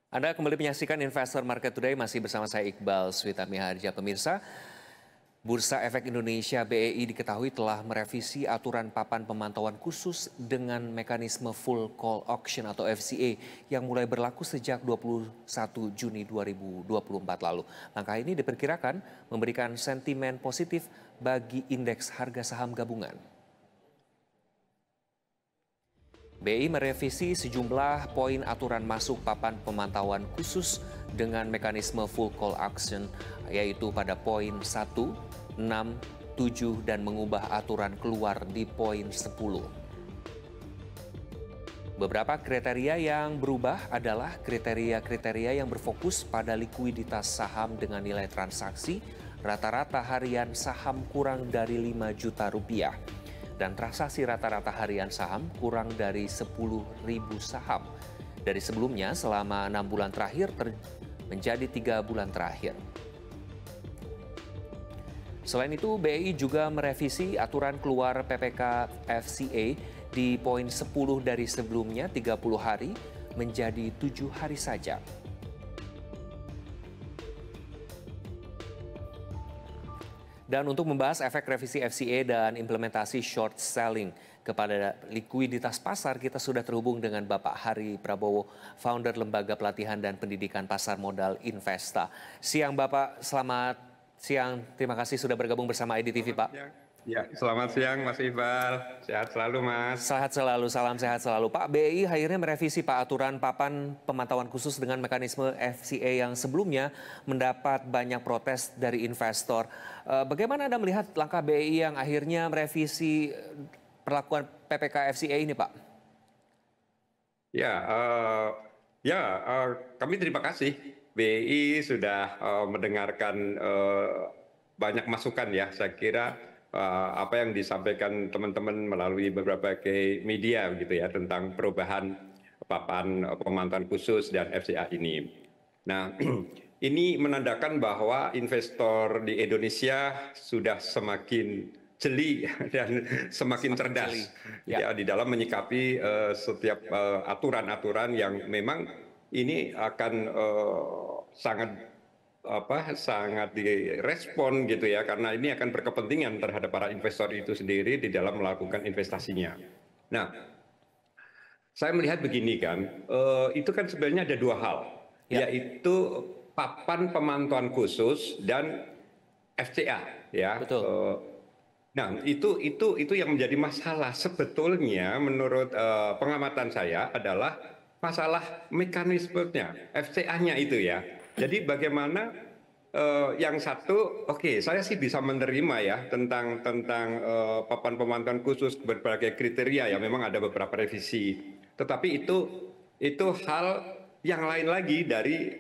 Anda kembali menyaksikan Investor Market Today, masih bersama saya Iqbal Switami Harja. Pemirsa, Bursa Efek Indonesia BEI diketahui telah merevisi aturan papan pemantauan khusus dengan mekanisme full call auction atau FCA yang mulai berlaku sejak 21 Juni 2024 lalu. Langkah ini diperkirakan memberikan sentimen positif bagi indeks harga saham gabungan. BI merevisi sejumlah poin aturan masuk papan pemantauan khusus dengan mekanisme full call auction, yaitu pada poin 1, 6, 7, dan mengubah aturan keluar di poin 10. Beberapa kriteria yang berubah adalah kriteria-kriteria yang berfokus pada likuiditas saham dengan nilai transaksi rata-rata harian saham kurang dari 5 juta rupiah. Dan transaksi rata-rata harian saham kurang dari 10.000 saham. Dari sebelumnya selama 6 bulan terakhir menjadi 3 bulan terakhir. Selain itu, BI juga merevisi aturan keluar PPK FCA di poin 10 dari sebelumnya 30 hari menjadi 7 hari saja. Dan untuk membahas efek revisi FCA dan implementasi short selling kepada likuiditas pasar, kita sudah terhubung dengan Bapak Hari Prabowo, founder Lembaga Pelatihan dan Pendidikan Pasar Modal Investa. Siang Bapak, selamat siang. Terima kasih sudah bergabung bersama IDTV, Pak. Ya, selamat siang Mas Iqbal. Sehat selalu Mas. Sehat selalu, salam sehat selalu. Pak, BI akhirnya merevisi Pak aturan papan pemantauan khusus dengan mekanisme FCA yang sebelumnya mendapat banyak protes dari investor. Bagaimana Anda melihat langkah BI yang akhirnya merevisi perlakuan PPK FCA ini, Pak? Kami terima kasih. BI sudah mendengarkan banyak masukan ya. Saya kira apa yang disampaikan teman-teman melalui beberapa media gitu ya tentang perubahan papan pemantauan khusus dan FCA ini. Nah, ini menandakan bahwa investor di Indonesia sudah semakin jeli dan semakin cerdas ya di dalam menyikapi setiap aturan-aturan yang memang ini akan sangat direspon gitu ya, karena ini akan berkepentingan terhadap para investor itu sendiri di dalam melakukan investasinya. Nah, saya melihat begini kan, itu kan sebenarnya ada dua hal, yaitu papan pemantauan khusus dan FCA ya. Betul. Nah, itu yang menjadi masalah sebetulnya menurut pengamatan saya adalah masalah mekanismenya, FCA-nya itu ya. Jadi bagaimana yang satu, oke, saya sih bisa menerima ya tentang papan pemantauan khusus berbagai kriteria ya, memang ada beberapa revisi. Tetapi itu hal yang lain lagi dari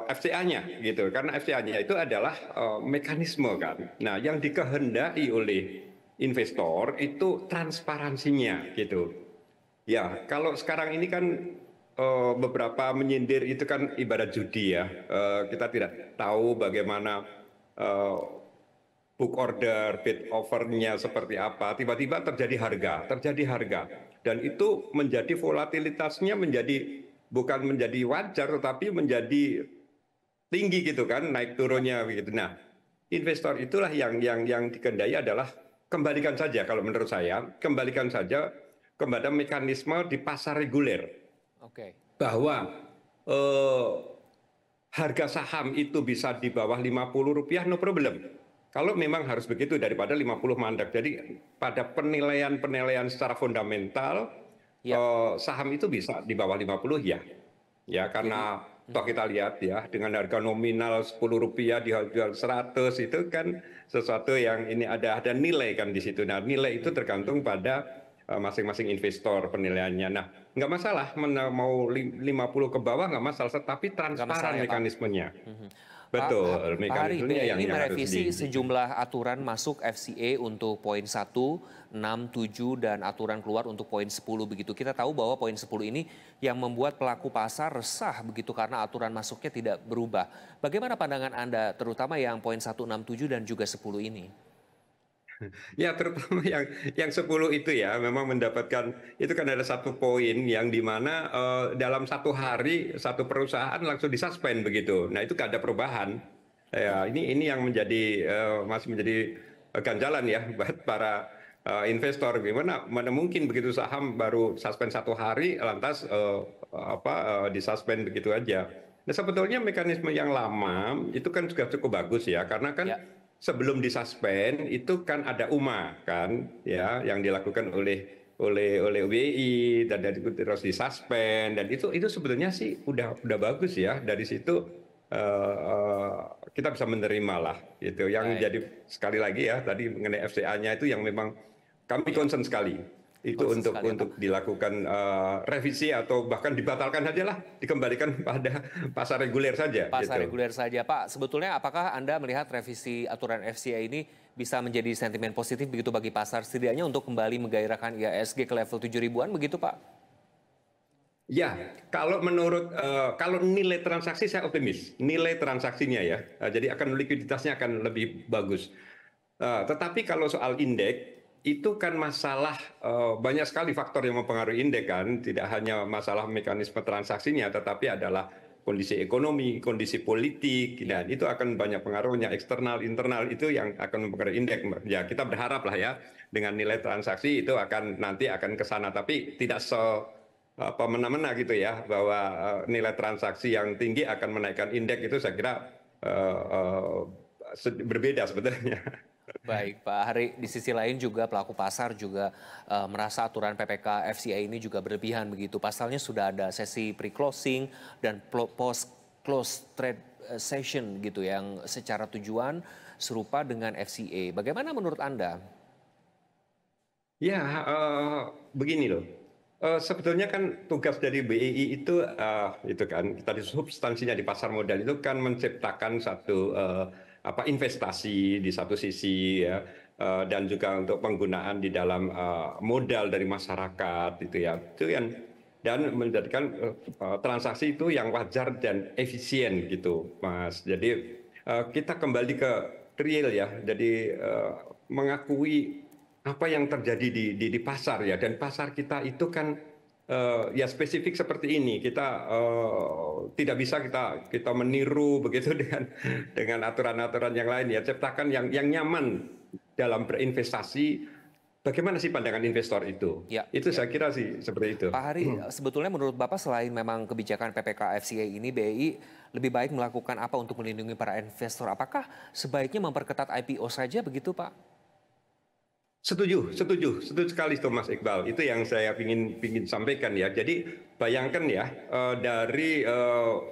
FCA-nya gitu, karena FCA-nya itu adalah mekanisme kan. Nah, yang dikehendaki oleh investor itu transparansinya gitu. Ya, kalau sekarang ini kan beberapa menyindir itu kan ibarat judi ya. Kita tidak tahu bagaimana book order, bid offer-nya seperti apa. Tiba-tiba terjadi harga. Dan itu menjadi volatilitasnya bukan menjadi wajar, tetapi menjadi tinggi gitu kan, naik turunnya begitu. Nah, investor itulah yang dikendai adalah kembalikan saja, kalau menurut saya, kembalikan saja kepada mekanisme di pasar reguler. Bahwa harga saham itu bisa di bawah Rp50, no problem. Kalau memang harus begitu daripada 50 mandat. Jadi pada penilaian secara fundamental, saham itu bisa di bawah 50 ya. Ya, karena toh kita lihat ya, dengan harga nominal Rp10 dijual 100 itu kan sesuatu yang ini ada nilai kan di situ. Nah, nilai itu tergantung pada masing-masing investor penilaiannya. Nah, nggak masalah mau 50 ke bawah nggak masalah, tapi transparan ya, mekanismenya. Betul, mekanismenya yang merevisi sejumlah aturan masuk FCA untuk poin 1, 6, 7, dan aturan keluar untuk poin 10 begitu. Kita tahu bahwa poin 10 ini yang membuat pelaku pasar resah begitu karena aturan masuknya tidak berubah. Bagaimana pandangan Anda terutama yang poin 1, 6, 7 dan juga 10 ini? Ya, terutama yang 10 itu ya, memang mendapatkan itu kan ada satu poin yang di mana dalam satu hari satu perusahaan langsung disuspend begitu. Nah, itu nggak ada perubahan. Ya, ini yang menjadi masih menjadi ganjalan ya buat para investor. Gimana mana mungkin begitu saham baru suspend satu hari lantas disuspend begitu aja. Nah, sebetulnya mekanisme yang lama itu kan juga cukup bagus ya, karena kan Ya, sebelum disuspend itu kan ada UMA kan ya yang dilakukan oleh BI dan dari itu terus disuspend dan itu sebetulnya sih udah bagus ya dari situ eh, kita bisa menerima lah gitu. Yang baik. jadi sekali lagi ya tadi mengenai FCA-nya itu yang memang kami Ya, concern sekali itu concern untuk sekali ya, Pak. dilakukan revisi atau bahkan dibatalkan saja lah dikembalikan pada pasar reguler saja Pasar gitu. reguler saja, Pak. Sebetulnya apakah Anda melihat revisi aturan FCA ini bisa menjadi sentimen positif begitu bagi pasar setidaknya untuk kembali menggairahkan IHSG ke level 7 ribuan begitu, Pak? Ya, kalau menurut kalau nilai transaksi saya optimis, nilai transaksinya ya, jadi akan likuiditasnya akan lebih bagus. Tetapi kalau soal indeks itu kan masalah banyak sekali faktor yang mempengaruhi indeks kan, tidak hanya masalah mekanisme transaksinya, tetapi adalah kondisi ekonomi, kondisi politik, Ya, dan itu akan banyak pengaruhnya eksternal, internal itu yang akan mempengaruhi indeks. Ya kita berharap lah ya dengan nilai transaksi itu akan nanti akan ke sana, tapi tidak apa mena-mena gitu ya bahwa nilai transaksi yang tinggi akan menaikkan indeks itu saya kira uh, uh, berbeda sebetulnya. baik, Pak Hari. Di sisi lain juga pelaku pasar juga merasa aturan PPK FCA ini juga berlebihan begitu. Pasalnya sudah ada sesi pre-closing dan post-close trade session gitu yang secara tujuan serupa dengan FCA. Bagaimana menurut Anda? Ya, begini loh. Sebetulnya kan tugas dari BEI itu kan tadi substansinya di pasar modal itu kan menciptakan satu apa investasi di satu sisi ya, dan juga untuk penggunaan di dalam modal dari masyarakat itu ya. Itu yang dan menjadikan transaksi itu yang wajar dan efisien gitu, Mas. Jadi kita kembali ke real ya. Jadi mengakui apa yang terjadi di pasar ya, dan pasar kita itu kan ya spesifik seperti ini. Kita tidak bisa kita meniru begitu dengan aturan-aturan yang lain ya. Ciptakan yang nyaman dalam berinvestasi. Bagaimana sih pandangan investor itu? Ya, Itu ya. saya kira sih seperti itu. Pak Hari, sebetulnya menurut Bapak selain memang kebijakan PPK FCA ini, BI lebih baik melakukan apa untuk melindungi para investor? Apakah sebaiknya memperketat IPO saja begitu, Pak? Setuju, setuju, setuju sekali itu Mas Iqbal. Itu yang saya ingin sampaikan ya. Jadi bayangkan ya dari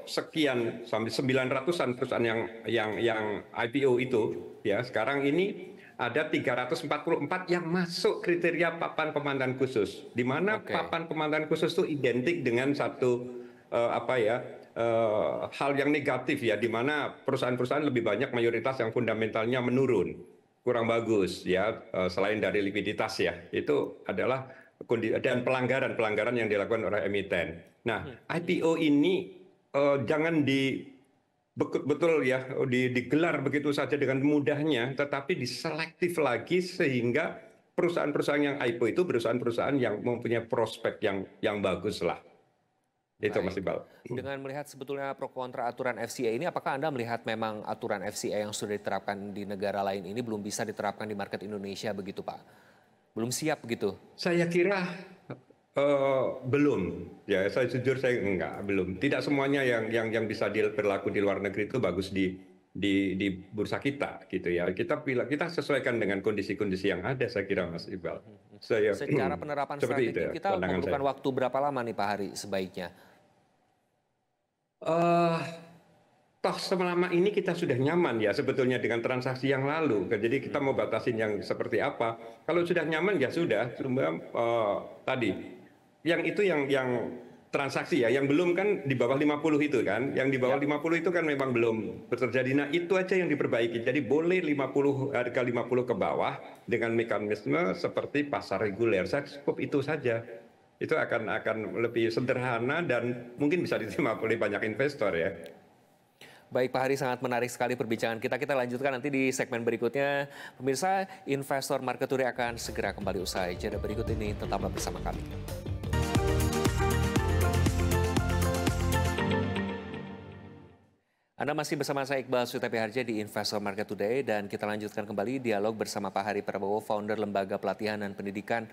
sekian sampai 900-an perusahaan yang IPO itu ya sekarang ini ada 344 yang masuk kriteria papan pemantauan khusus. Di mana Oke, papan pemantauan khusus itu identik dengan satu hal yang negatif ya, di mana perusahaan-perusahaan lebih banyak mayoritas yang fundamentalnya menurun kurang bagus ya, selain dari likuiditas ya itu adalah dan pelanggaran yang dilakukan oleh emiten. Nah IPO ini jangan betul ya digelar begitu saja dengan mudahnya, tetapi diselektif lagi sehingga perusahaan-perusahaan yang IPO itu perusahaan-perusahaan yang mempunyai prospek yang bagus lah. Itu Mas baik. Iqbal. Dengan melihat sebetulnya pro kontra aturan FCA ini, apakah Anda melihat memang aturan FCA yang sudah diterapkan di negara lain ini belum bisa diterapkan di market Indonesia begitu, Pak? Belum siap begitu? Saya kira belum, ya saya jujur saya enggak belum. Tidak semuanya yang bisa berlaku di luar negeri itu bagus di bursa kita gitu ya. Kita sesuaikan dengan kondisi-kondisi yang ada saya kira Mas Iqbal. Saya Secara penerapan seperti itu strategi ya kita pandangan saya. memerlukan waktu berapa lama nih Pak Hari sebaiknya? eh Toh selama ini kita sudah nyaman ya sebetulnya dengan transaksi yang lalu. Jadi kita mau batasin yang seperti apa. Kalau sudah nyaman ya sudah. Cuma tadi yang itu yang transaksi ya, yang belum kan di bawah 50 itu kan. Yang di bawah Ya, 50 itu kan memang belum terjadi. Nah, itu aja yang diperbaiki. Jadi boleh 50 harga 50 ke bawah dengan mekanisme seperti pasar reguler. Saya cukup itu saja. Itu akan lebih sederhana dan mungkin bisa diterima oleh banyak investor ya. Baik Pak Hari, sangat menarik sekali perbincangan kita. Kita lanjutkan nanti di segmen berikutnya. Pemirsa, Investor Market Today akan segera kembali usai jeda berikut ini. Tetaplah bersama kami. Anda masih bersama saya Iqbal Sutapi Harja di Investor Market Today dan kita lanjutkan kembali dialog bersama Pak Hari Prabowo, founder Lembaga Pelatihan dan Pendidikan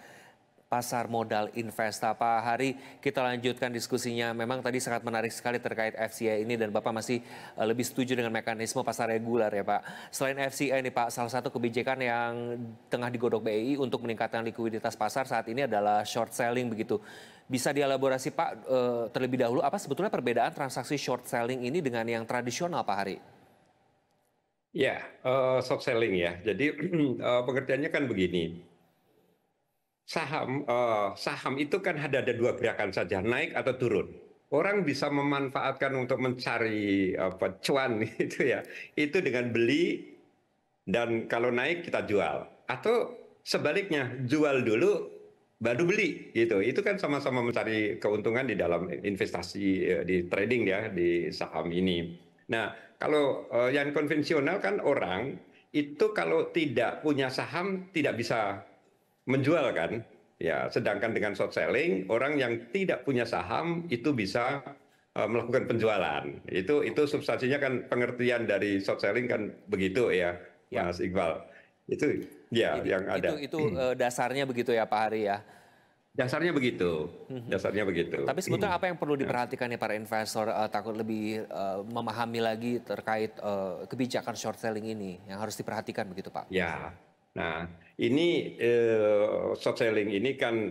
Pasar Modal Investa. Pak Hari, kita lanjutkan diskusinya. Memang tadi sangat menarik sekali terkait FCA ini dan Bapak masih lebih setuju dengan mekanisme pasar reguler ya Pak. Selain FCA ini Pak, salah satu kebijakan yang tengah digodok BI untuk meningkatkan likuiditas pasar saat ini adalah short selling begitu. Bisa dielaborasi Pak terlebih dahulu apa sebetulnya perbedaan transaksi short selling ini dengan yang tradisional Pak Hari? Ya, short selling ya. Jadi pengertiannya kan begini. Saham itu kan ada dua gerakan saja, naik atau turun. Orang bisa memanfaatkan untuk mencari cuan itu ya, itu dengan beli dan kalau naik kita jual. Atau sebaliknya, jual dulu baru beli gitu. Itu kan sama-sama mencari keuntungan di dalam investasi di trading ya di saham ini. Nah, kalau yang konvensional kan orang itu kalau tidak punya saham tidak bisa menjual kan. Ya, sedangkan dengan short selling orang yang tidak punya saham itu bisa melakukan penjualan. Itu substansinya kan pengertian dari short selling kan begitu ya, Ya. Mas Iqbal. Itu ya yang ada. Itu dasarnya begitu ya Pak Hari ya. Dasarnya begitu. Dasarnya begitu. Tapi sebetulnya apa yang perlu diperhatikan ya para investor takut lebih memahami lagi terkait kebijakan short selling ini yang harus diperhatikan begitu Pak? Ya, nah ini short selling ini kan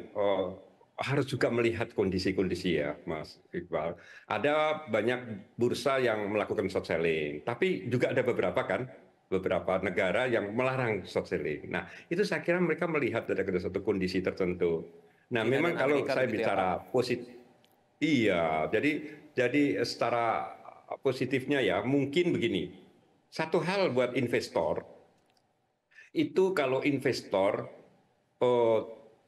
harus juga melihat kondisi-kondisi ya, Mas Iqbal. Ada banyak bursa yang melakukan short selling, tapi juga ada beberapa negara yang melarang short selling. Nah, itu saya kira mereka melihat ada satu kondisi tertentu. Nah, China memang dan kalau Amerika saya begitu ya, bicara Pak? positif, iya, jadi secara positifnya ya mungkin begini. Satu hal buat investor itu kalau investor eh,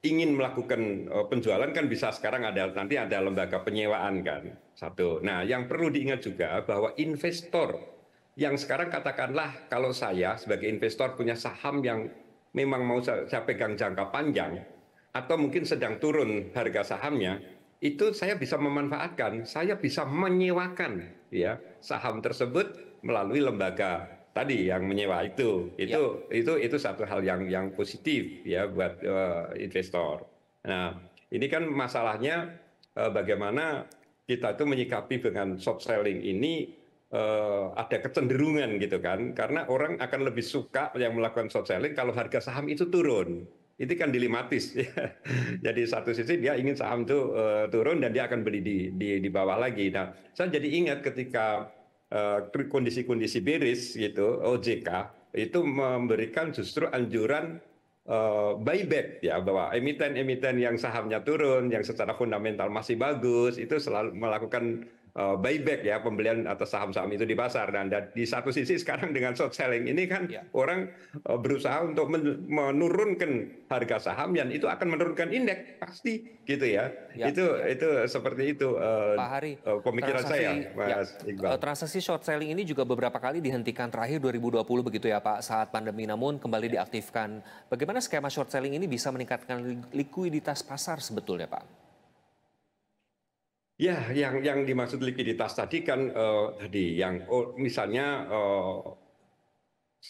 ingin melakukan penjualan kan bisa sekarang nanti ada lembaga penyewaan kan satu. Nah, yang perlu diingat juga bahwa investor yang sekarang katakanlah kalau saya sebagai investor punya saham yang memang mau saya pegang jangka panjang atau mungkin sedang turun harga sahamnya, itu saya bisa memanfaatkan, saya bisa menyewakan ya saham tersebut melalui lembaga tadi yang menyewa Ya. itu satu hal yang positif ya buat investor. Nah, ini kan masalahnya bagaimana kita itu menyikapi dengan short selling ini ada kecenderungan gitu kan, karena orang akan lebih suka yang melakukan short selling kalau harga saham itu turun. Itu kan dilematis ya. Jadi satu sisi dia ingin saham itu turun dan dia akan beli di bawah lagi. Nah, saya jadi ingat ketika kondisi-kondisi bearish gitu, OJK itu memberikan justru anjuran buyback ya, bahwa emiten-emiten yang sahamnya turun, yang secara fundamental masih bagus, itu selalu melakukan buyback ya, pembelian atas saham-saham itu di pasar. Dan di satu sisi sekarang dengan short selling ini kan Ya. orang berusaha untuk menurunkan harga saham dan itu akan menurunkan indeks pasti gitu ya. Ya, Itu seperti itu Pak Hari, pemikiran saya, ya, Mas Iqbal. transaksi short selling ini juga beberapa kali dihentikan terakhir 2020 begitu ya Pak saat pandemi namun kembali diaktifkan. Bagaimana skema short selling ini bisa meningkatkan likuiditas pasar sebetulnya Pak? Ya, yang dimaksud likuiditas tadi kan tadi yang misalnya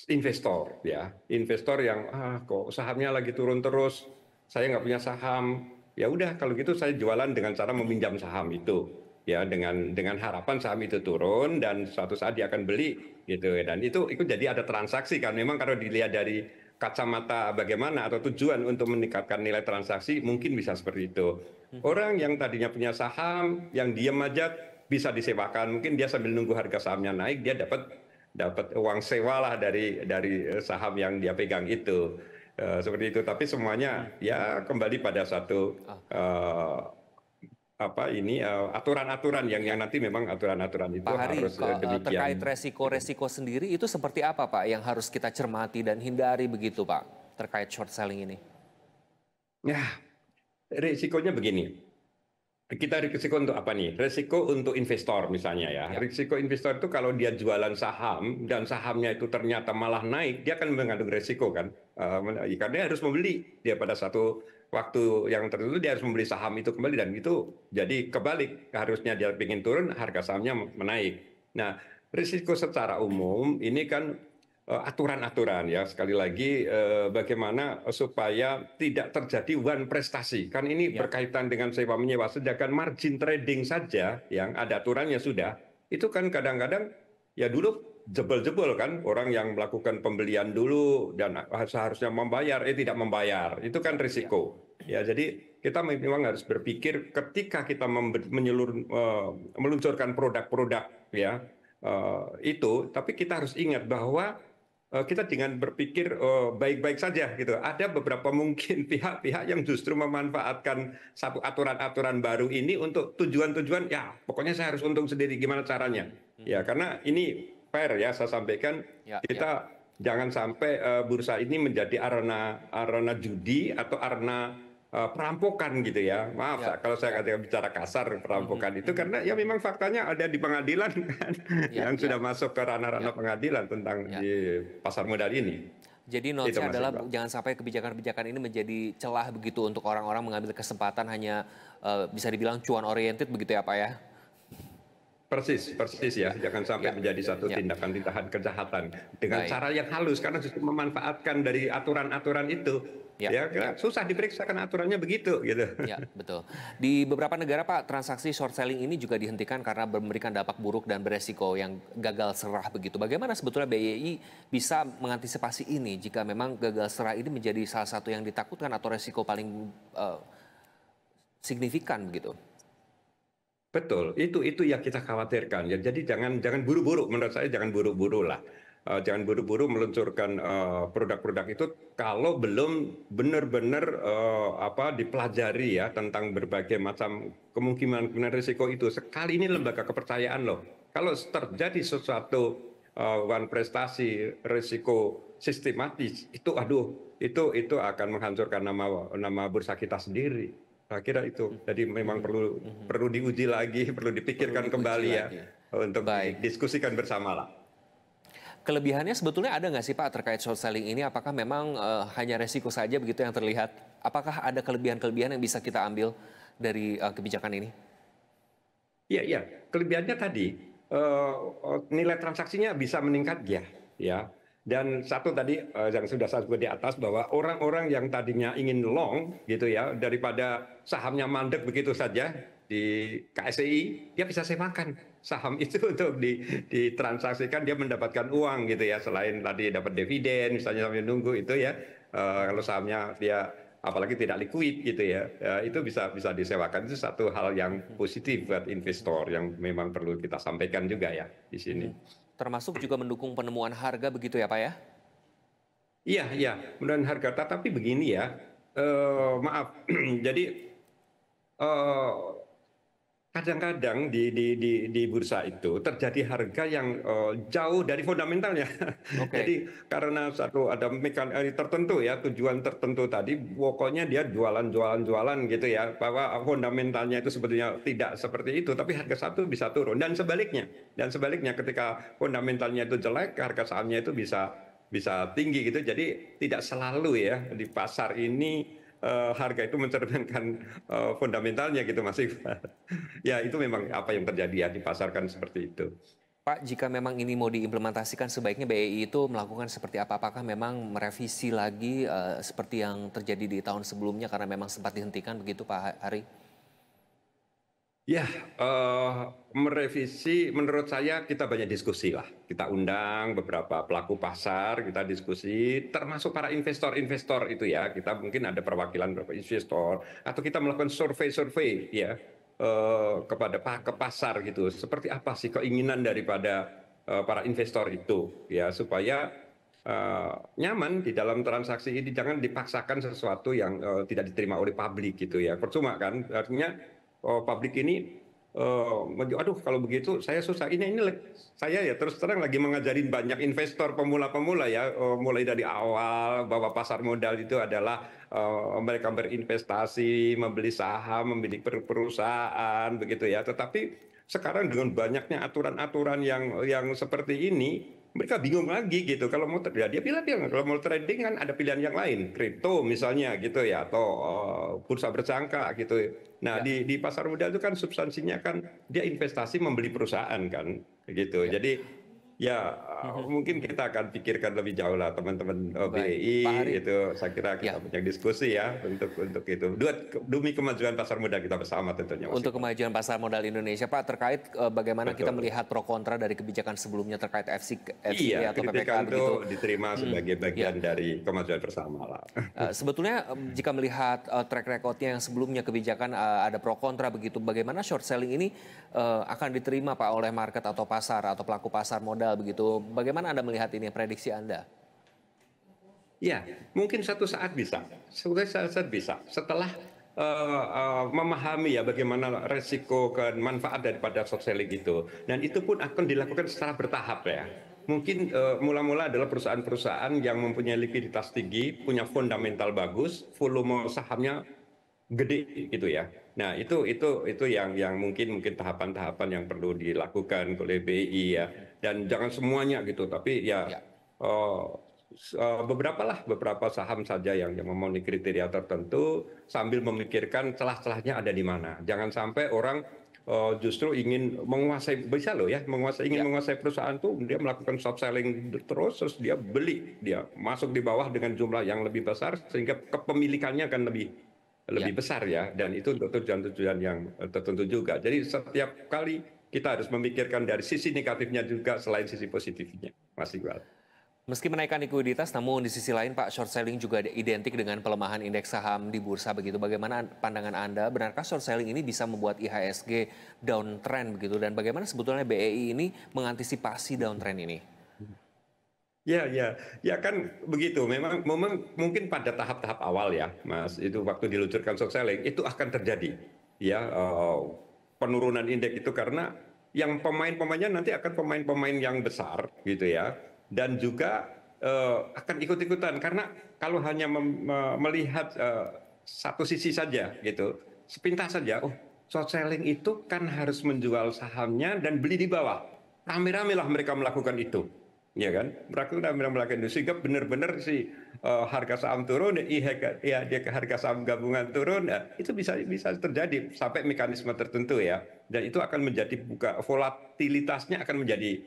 investor ya, investor yang kok sahamnya lagi turun terus, saya nggak punya saham, ya udah kalau gitu saya jualan dengan cara meminjam saham itu, ya dengan harapan saham itu turun dan suatu saat dia akan beli gitu, dan itu jadi ada transaksi kan, memang kalau dilihat dari kacamata bagaimana atau tujuan untuk meningkatkan nilai transaksi mungkin bisa seperti itu. Orang yang tadinya punya saham, yang diam aja bisa disewakan. Mungkin dia sambil nunggu harga sahamnya naik, dia dapat uang sewa lah dari saham yang dia pegang itu. Seperti itu. Tapi semuanya ya kembali pada satu aturan-aturan yang nanti memang aturan-aturan itu Pak Hari, harus terkait demikian. resiko-resiko sendiri itu seperti apa Pak yang harus kita cermati dan hindari begitu Pak terkait short selling ini? Ya, risikonya begini. kita risiko untuk apa nih? Risiko untuk investor misalnya ya. Ya, Risiko investor itu kalau dia jualan saham dan sahamnya itu ternyata malah naik, dia akan mengandung risiko kan. Karena dia harus membeli. Dia pada satu waktu yang tertentu dia harus membeli saham itu kembali dan itu jadi kebalik. Harusnya dia ingin turun, harga sahamnya menaik. Nah, risiko secara umum ini kan aturan-aturan ya sekali lagi bagaimana supaya tidak terjadi one prestasi kan ini ya, berkaitan dengan sewa menyewa sedangkan margin trading saja yang ada aturannya sudah itu kan kadang-kadang ya dulu jebol-jebol kan orang yang melakukan pembelian dulu dan seharusnya membayar tidak membayar itu kan ya. risiko ya jadi kita memang harus berpikir ketika kita meluncurkan produk-produk ya itu tapi kita harus ingat bahwa kita dengan berpikir baik-baik saja gitu. Ada beberapa mungkin pihak-pihak yang justru memanfaatkan satu aturan-aturan baru ini untuk tujuan-tujuan ya pokoknya saya harus untung sendiri gimana caranya. Ya karena ini fair ya saya sampaikan Ya, ya, kita jangan sampai bursa ini menjadi arena arena judi atau arena perampokan gitu ya. Maaf ya, kalau saya ya. bicara kasar Mhm, perampokan itu mhm. karena ya memang faktanya ada di pengadilan kan Ya, yang ya, sudah masuk ke ranah-ranah ya, pengadilan tentang ya. di pasar modal ini. Jadi Itu notes-nya Mas adalah Iqbal. jangan sampai kebijakan-kebijakan ini menjadi celah begitu untuk orang-orang mengambil kesempatan hanya bisa dibilang cuan oriented begitu ya Pak ya? Persis, persis ya. Ya, Jangan sampai ya, menjadi satu ya. tindakan-tindakan kejahatan dengan Baik. cara yang halus karena justru memanfaatkan dari aturan-aturan itu. Ya, Ya, ya. susah diperiksa karena aturannya begitu gitu. Ya, betul. Di beberapa negara, Pak, transaksi short selling ini juga dihentikan karena memberikan dampak buruk dan beresiko yang gagal serah begitu. Bagaimana sebetulnya BII bisa mengantisipasi ini jika memang gagal serah ini menjadi salah satu yang ditakutkan atau resiko paling signifikan begitu? Betul, itu yang kita khawatirkan ya. Jadi jangan jangan buru-buru menurut saya jangan buru-buru lah. Jangan buru-buru meluncurkan produk-produk itu kalau belum benar-benar dipelajari ya tentang berbagai macam kemungkinan risiko itu. Sekali ini lembaga kepercayaan loh. Kalau terjadi sesuatu one prestasi risiko sistematis itu aduh itu akan menghancurkan nama bursa kita sendiri. Saya kira itu. Jadi memang Mhm, perlu mhm. perlu diuji lagi, perlu Perlu dipikirkan diuji kembali ya lagi. untuk Baik. didiskusikan bersama lah. Kelebihannya sebetulnya ada nggak sih Pak terkait short selling ini? Apakah memang hanya resiko saja begitu yang terlihat? Apakah ada kelebihan-kelebihan yang bisa kita ambil dari kebijakan ini? Iya, iya. Kelebihannya tadi nilai transaksinya bisa meningkat ya. Dan satu tadi yang sudah saya sebut di atas bahwa orang-orang yang tadinya ingin long gitu ya daripada sahamnya mandek begitu saja di KSI dia bisa sewakan saham itu untuk ditransaksikan dia mendapatkan uang gitu ya selain tadi dapat dividen misalnya sambil nunggu itu ya kalau sahamnya dia apalagi tidak liquid gitu ya, itu bisa bisa disewakan itu satu hal yang positif buat investor yang memang perlu kita sampaikan juga ya di sini. Mhm. Termasuk juga mendukung penemuan harga begitu ya Pak ya? Iya, iya, menurunkan harga. Tetapi begini ya, maaf, jadi eh, kadang-kadang di bursa itu terjadi harga yang jauh dari fundamentalnya. Oke. Jadi karena satu ada mekanisme tertentu ya, tujuan tertentu tadi, pokoknya dia jualan-jualan gitu ya, bahwa fundamentalnya itu sebetulnya tidak seperti itu, tapi harga satu bisa turun dan sebaliknya. Dan sebaliknya ketika fundamentalnya itu jelek, harga sahamnya itu bisa bisa tinggi gitu. Jadi tidak selalu ya di pasar ini harga itu mencerminkan fundamentalnya gitu Mas Iqbal. Ya itu memang apa yang terjadi ya dipasarkan seperti itu. Pak, jika memang ini mau diimplementasikan sebaiknya BEI itu melakukan seperti apa? Apakah memang merevisi lagi seperti yang terjadi di tahun sebelumnya karena memang sempat dihentikan begitu Pak Hari? Ya, merevisi menurut saya kita banyak diskusi lah. Kita undang beberapa pelaku pasar, kita diskusi, termasuk para investor-investor itu ya. Kita mungkin ada perwakilan beberapa investor, atau kita melakukan survei-survei ya kepada ke pasar gitu. Seperti apa sih keinginan daripada para investor itu ya supaya nyaman di dalam transaksi ini jangan dipaksakan sesuatu yang tidak diterima oleh publik gitu ya. Percuma kan artinya publik ini aduh kalau begitu saya susah. Saya ya terus terang lagi mengajarin banyak investor pemula-pemula ya, mulai dari awal bahwa pasar modal itu adalah mereka berinvestasi, membeli saham, membeli perusahaan begitu ya. Tetapi sekarang dengan banyaknya aturan-aturan yang seperti ini, mereka bingung lagi gitu. Kalau mau ya dia bilang kalau mau trading kan ada pilihan yang lain, kripto misalnya gitu ya, atau bursa berjangka gitu. Nah Ya, di pasar modal itu kan substansinya kan dia investasi membeli perusahaan kan, gitu. ya. Jadi ya Mhm. mungkin kita akan pikirkan lebih jauh lah teman-teman Baik, BEI Pak Hari. itu. Saya kira Ya, kita banyak diskusi ya untuk itu. Demi kemajuan pasar modal kita bersama tentunya Mas untuk Iqbal. kemajuan pasar modal Indonesia, Pak, terkait bagaimana kita Betul. melihat pro kontra dari kebijakan sebelumnya terkait Iya, FCA atau PPK kritikan itu begitu. diterima Hmm, sebagai ya. bagian dari kemajuan bersama lah. Sebetulnya jika melihat track recordnya yang sebelumnya kebijakan ada pro kontra begitu, bagaimana short selling ini akan diterima Pak oleh market atau pasar atau pelaku pasar modal begitu? Bagaimana Anda melihat ini, prediksi Anda? Ya, mungkin satu saat bisa. Suatu saat bisa. Setelah memahami ya bagaimana resiko dan manfaat daripada short selling itu. Dan itu pun akan dilakukan secara bertahap ya. Mungkin mula-mula adalah perusahaan-perusahaan yang mempunyai likuiditas tinggi, punya fundamental bagus, volume sahamnya gede gitu ya. Nah, itu yang mungkin tahapan-tahapan yang perlu dilakukan oleh BI ya. Dan jangan semuanya gitu, tapi ya Ya. eh, beberapa saham saja yang memenuhi kriteria tertentu sambil memikirkan celah-celahnya ada di mana. Jangan sampai orang justru ingin menguasai, bisa loh ya, ingin Ya. menguasai perusahaan tuh dia melakukan short selling terus dia beli, dia masuk di bawah dengan jumlah yang lebih besar sehingga kepemilikannya akan Ya. lebih besar ya, dan itu untuk tujuan-tujuan yang tertentu juga. Jadi setiap kali kita harus memikirkan dari sisi negatifnya juga selain sisi positifnya, Mas Iqbal. Meski menaikkan likuiditas, namun di sisi lain Pak, short selling juga identik dengan pelemahan indeks saham di bursa begitu. Bagaimana pandangan Anda? Benarkah short selling ini bisa membuat IHSG downtrend begitu? Dan bagaimana sebetulnya BEI ini mengantisipasi downtrend ini? Ya, ya, ya kan begitu. Memang mungkin pada tahap-tahap awal ya, Mas, itu waktu diluncurkan short selling itu akan terjadi, ya penurunan indeks itu karena yang pemain-pemainnya nanti akan pemain-pemain yang besar, gitu ya, dan juga akan ikut-ikutan karena kalau hanya melihat satu sisi saja, gitu, sepintas saja, oh short selling itu kan harus menjual sahamnya dan beli di bawah. Rame-rame lah mereka melakukan itu, ya kan, mereka udah melakukan itu sehingga benar-benar si harga saham turun ya dia ke harga saham gabungan turun ya, itu bisa terjadi sampai mekanisme tertentu ya, dan itu akan menjadi volatilitasnya akan menjadi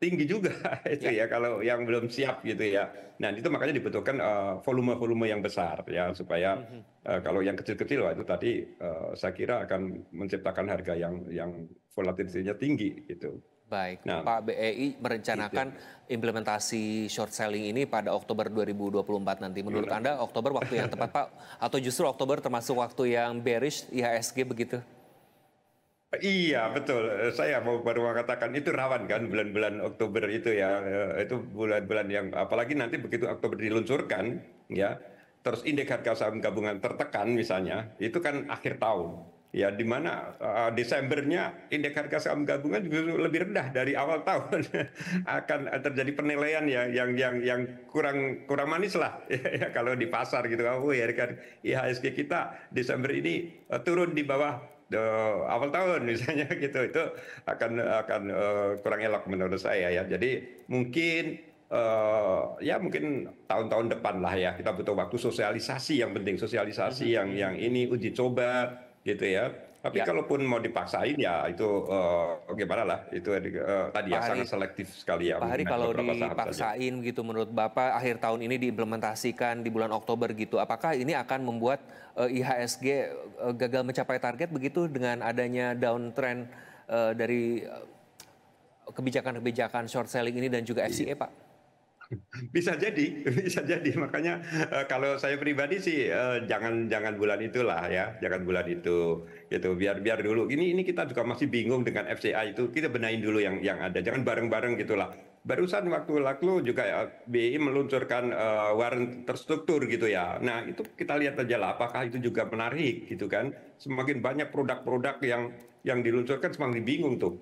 tinggi juga itu Ya. ya kalau yang belum siap gitu ya. Nah itu makanya dibutuhkan volume-volume yang besar ya supaya Mhm. kalau yang kecil-kecil itu tadi saya kira akan menciptakan harga yang volatilitasnya tinggi gitu. Baik, Nah, Pak, BEI itu. merencanakan implementasi short selling ini pada Oktober 2024 nanti. Menurut Anda Oktober waktu yang tepat, Pak? Atau justru Oktober termasuk waktu yang bearish IHSG begitu? Iya betul. Saya baru mau katakan itu rawan kan bulan-bulan Oktober itu ya. Itu bulan-bulan yang apalagi nanti begitu Oktober diluncurkan ya. Terus indeks harga saham gabungan tertekan misalnya, itu kan akhir tahun. Ya di mana Desembernya indeks harga saham gabungan juga lebih rendah dari awal tahun. Akan terjadi penilaian ya yang kurang manis lah ya, kalau di pasar gitu. Oh ya kan IHSG kita Desember ini turun di bawah awal tahun misalnya gitu, itu akan kurang elok menurut saya ya. Jadi mungkin ya mungkin tahun-tahun depan lah ya, kita butuh waktu sosialisasi, yang penting sosialisasi Mhm, yang mhm, ini mhm. uji coba gitu ya. Tapi Ya, kalaupun mau dipaksain ya itu gimana lah, itu tadi Pak ya Hari. sangat selektif sekali ya Pak Hari, menggunakan kalau beberapa saham saja. dipaksain gitu menurut Bapak akhir tahun ini diimplementasikan di bulan Oktober gitu, apakah ini akan membuat IHSG gagal mencapai target begitu dengan adanya downtrend dari kebijakan-kebijakan short selling ini dan juga FCA, Pak? Bisa jadi, bisa jadi. Makanya kalau saya pribadi sih jangan bulan itulah ya, jangan bulan itu gitu. Biar dulu. Ini kita juga masih bingung dengan FCA itu. Kita benahin dulu yang ada. Jangan bareng-bareng gitulah. barusan waktu lalu juga ya, BI meluncurkan warrant terstruktur gitu ya. Nah itu kita lihat aja lah apakah itu juga menarik gitu kan. Semakin banyak produk-produk yang diluncurkan semakin bingung tuh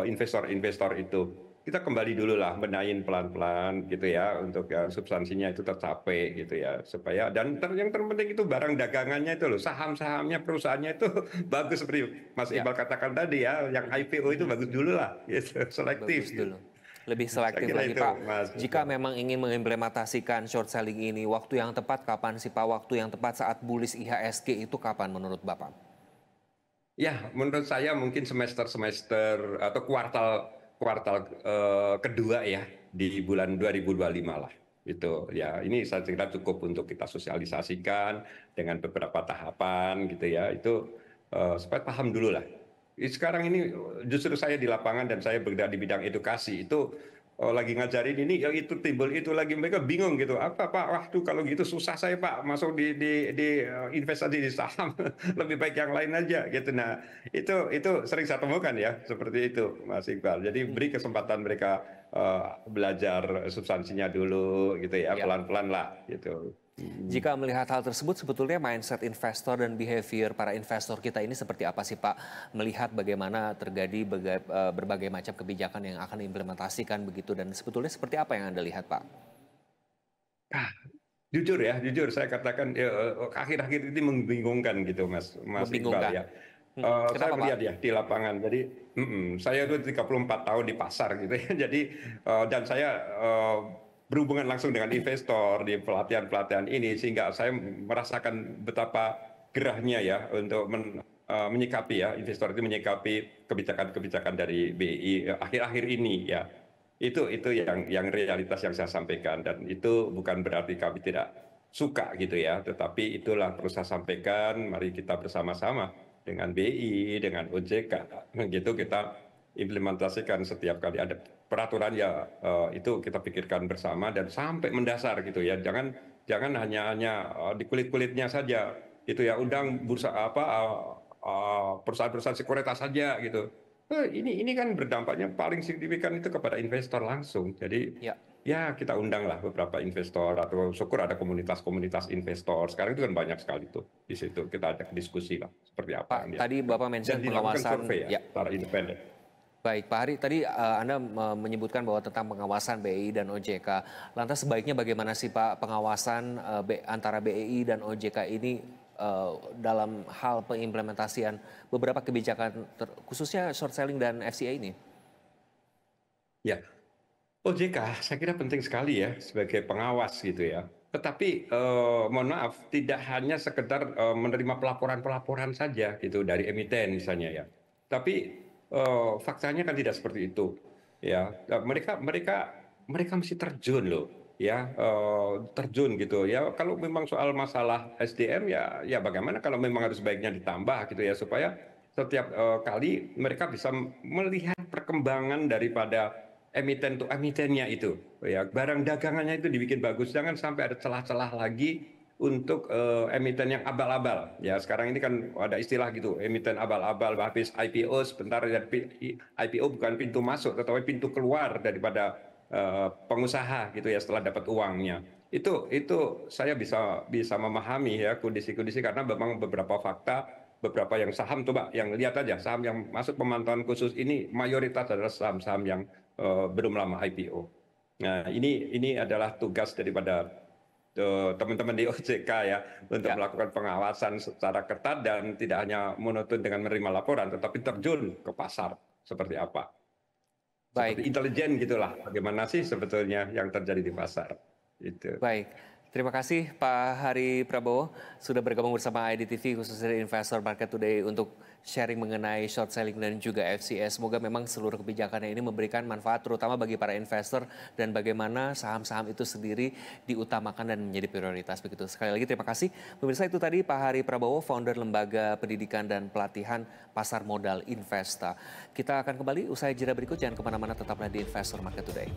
investor-investor itu. Kita kembali dulu lah benahin pelan-pelan gitu ya untuk substansinya itu tercapai gitu ya supaya dan yang terpenting itu barang dagangannya itu loh saham-sahamnya perusahaannya itu bagus seperti Mas Ya. Iqbal katakan tadi ya yang IPO itu bagus dulu lah gitu selektif Bagus gitu. dulu. Lebih Saya selektif kira lagi, itu Pak. Mas. Jika memang ingin mengimplementasikan short selling ini, waktu yang tepat kapan sih, Pak? Waktu yang tepat saat bullish IHSG itu kapan menurut Bapak? Ya, menurut saya mungkin semester-semester atau kuartal kedua ya di bulan 2025 lah. Itu ya, ini saya kira cukup untuk kita sosialisasikan dengan beberapa tahapan gitu ya. Itu supaya paham dulu lah. Sekarang ini justru saya di lapangan dan saya bergerak di bidang edukasi itu lagi ngajarin ini yang itu timbul itu lagi mereka bingung gitu apa Pak waktu kalau gitu susah saya Pak masuk di investasi di saham lebih baik yang lain aja gitu. Nah itu sering saya temukan ya seperti itu Mas Iqbal. Jadi beri kesempatan mereka belajar substansinya dulu gitu ya Ya. pelan-pelan lah gitu. Jika melihat hal tersebut, sebetulnya mindset investor dan behavior para investor kita ini seperti apa sih, Pak? Melihat bagaimana terjadi berbagai macam kebijakan yang akan diimplementasikan begitu, dan sebetulnya seperti apa yang Anda lihat, Pak? Ah, jujur saya katakan akhir-akhir ini membingungkan gitu Mas Iqbal Membingungkan. ya. Saya Kenapa, Pak? melihat ya di lapangan. Jadi saya itu 34 tahun di pasar gitu ya. Jadi dan saya berhubungan langsung dengan investor di pelatihan-pelatihan ini sehingga saya merasakan betapa gerahnya ya untuk menyikapi ya investor itu menyikapi kebijakan-kebijakan dari BI akhir-akhir ini ya. Itu yang realitas yang saya sampaikan dan itu bukan berarti kami tidak suka gitu ya, tetapi itulah perlu saya sampaikan. Mari kita bersama-sama dengan BI, dengan OJK, gitu kita implementasikan setiap kali ada peraturan ya itu kita pikirkan bersama dan sampai mendasar gitu ya. Jangan hanya di kulit-kulitnya saja itu ya undang bursa apa perusahaan-perusahaan sekuritas saja gitu. Ini kan berdampaknya paling signifikan itu kepada investor langsung. Jadi Ya. ya kita undanglah beberapa investor atau syukur ada komunitas-komunitas investor. Sekarang itu kan banyak sekali tuh di situ kita ada diskusi lah seperti apa Pak, yang tadi dilakukan. Bapak Dan mention dilakukan pengawasan. survei ya Ya. secara independen. Baik, Pak Hari, tadi Anda menyebutkan bahwa tentang pengawasan BI dan OJK. Lantas sebaiknya bagaimana sih Pak pengawasan antara BI dan OJK ini dalam hal pengimplementasian beberapa kebijakan khususnya short selling dan FCA ini? Ya, OJK saya kira penting sekali ya sebagai pengawas gitu ya. Tetapi mohon maaf tidak hanya sekedar menerima pelaporan-pelaporan saja gitu dari emiten misalnya ya. Tapi faktanya kan tidak seperti itu ya. Mereka mesti terjun loh ya terjun gitu ya. Kalau memang soal masalah SDM ya bagaimana kalau memang harus baiknya ditambah gitu ya supaya setiap kali mereka bisa melihat perkembangan daripada emiten tuh emitennya itu ya barang dagangannya itu dibikin bagus jangan sampai ada celah-celah lagi untuk emiten yang abal-abal ya sekarang ini kan ada istilah gitu emiten abal-abal habis IPO sebentar ya IPO bukan pintu masuk tetapi pintu keluar daripada pengusaha gitu ya setelah dapat uangnya itu saya bisa memahami ya kondisi-kondisi karena memang beberapa fakta beberapa yang saham coba yang lihat aja saham yang masuk pemantauan khusus ini mayoritas adalah saham-saham yang belum lama IPO. Nah, ini adalah tugas daripada teman-teman di OJK ya untuk melakukan pengawasan secara ketat dan tidak hanya monoton dengan menerima laporan, tetapi terjun ke pasar seperti apa. Seperti Baik. intelijen gitulah. Bagaimana sih sebetulnya yang terjadi di pasar? Itu. Baik, terima kasih Pak Hari Prabowo sudah bergabung bersama IDTV khususnya di Investor Market Today untuk sharing mengenai short selling dan juga FCS. Semoga memang seluruh kebijakannya ini memberikan manfaat terutama bagi para investor dan bagaimana saham-saham itu sendiri diutamakan dan menjadi prioritas begitu. Sekali lagi terima kasih. Pemirsa itu tadi Pak Hari Prabowo, founder Lembaga Pendidikan dan Pelatihan Pasar Modal Investa. Kita akan kembali usai jeda berikut, jangan kemana-mana, tetaplah di Investor Market Today.